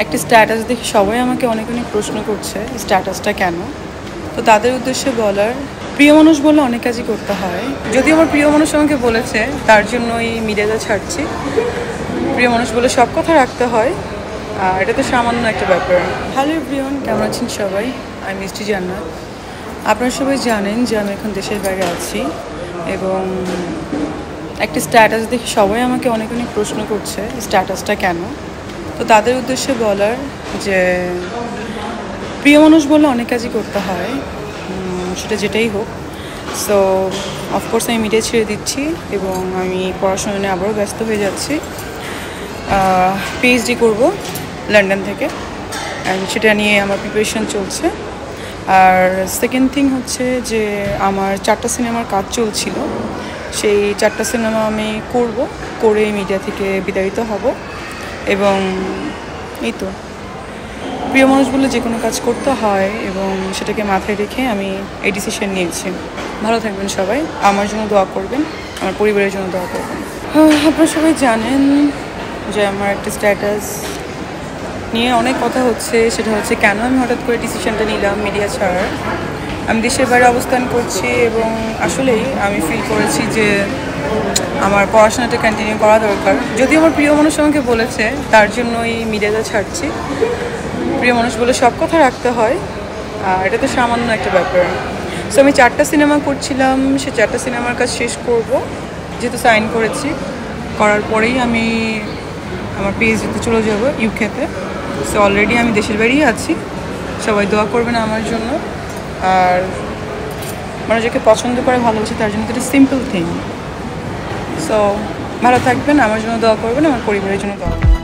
একটা স্ট্যাটাস দেখে সবাই আমাকে অনেক অনেক প্রশ্ন করছে স্ট্যাটাসটা কেন। তো তাদের উদ্দেশ্যে বলার, প্রিয় মানুষ বললে অনেক কাজই করতে হয়। যদি আমার প্রিয় মানুষ আমাকে বলেছে তার জন্যই মিডিয়াতে ছাড়ছি। প্রিয় মানুষ বলে সব কথা রাখতে হয়, আর এটা তো সামান্য একটা ব্যাপার। হ্যালো এভরিওয়ান, কেমন আছেন সবাই? আমি মিষ্টি জান্নাত। আপনারা সবাই জানেন যে আমি এখন দেশের বাইরে আছি এবং একটা স্ট্যাটাস দেখে সবাই আমাকে অনেক অনেক প্রশ্ন করছে স্ট্যাটাসটা কেন। তো তাদের উদ্দেশ্যে বলার যে প্রিয় মানুষ বললে অনেক কাজই করতে হয়, সেটা যেটাই হোক। সো অফকোর্স আমি মিডিয়া ছেড়ে দিচ্ছি এবং আমি পড়াশোনা নিয়ে আবারও ব্যস্ত হয়ে যাচ্ছি। পিএইচডি করব লন্ডন থেকে, অ্যান্ড সেটা নিয়ে আমার প্রিপারেশন চলছে। আর সেকেন্ড থিং হচ্ছে যে আমার 4টা সিনেমার কাজ চলছিল, সেই 4টা সিনেমা আমি করে মিডিয়া থেকে বিতাড়িত হব। এবং এই তো, প্রিয় মানুষ বলে যে কোনো কাজ করতে হয় এবং সেটাকে মাথায় রেখে আমি এই ডিসিশন নিয়েছি। ভালো থাকবেন সবাই, আমার জন্য দোয়া করবেন, আমার পরিবারের জন্য দোয়া করবেন। আপনারা সবাই জানেন যে আমার একটা স্ট্যাটাস নিয়ে অনেক কথা হচ্ছে, সেটা হচ্ছে কেন আমি হঠাৎ করে ডিসিশনটা নিলাম মিডিয়া ছাড়ার। আমি দেশের বাইরে অবস্থান করছি এবং আসলেই আমি ফিল করেছি যে আমার পড়াশোনাটা কন্টিনিউ করা দরকার। যদি আমার প্রিয় মানুষ আমাকে বলেছে তার জন্যই মিডিয়াতে ছাড়ছি। প্রিয় মানুষ বলে সব কথা রাখতে হয়, আর এটা তো সামান্য একটা ব্যাপার। সো আমি 4টা সিনেমা করছিলাম, সে 4টা সিনেমার কাজ শেষ করব, যেহেতু সাইন করেছি। করার পরেই আমি আমার পিএইচডিতে চলে যাব ইউকেতে। সো অলরেডি আমি দেশের বাইরেই আছি। সবাই দোয়া করবেন আমার জন্য। আর মানুষ যাকে পছন্দ করে ভালোবাসে তার জন্য তো এটা সিম্পল থিং। সো ভালো থাকবেন, আমার জন্য দোয়া করবেন, আমার পরিবারের জন্য দোয়া করবেন।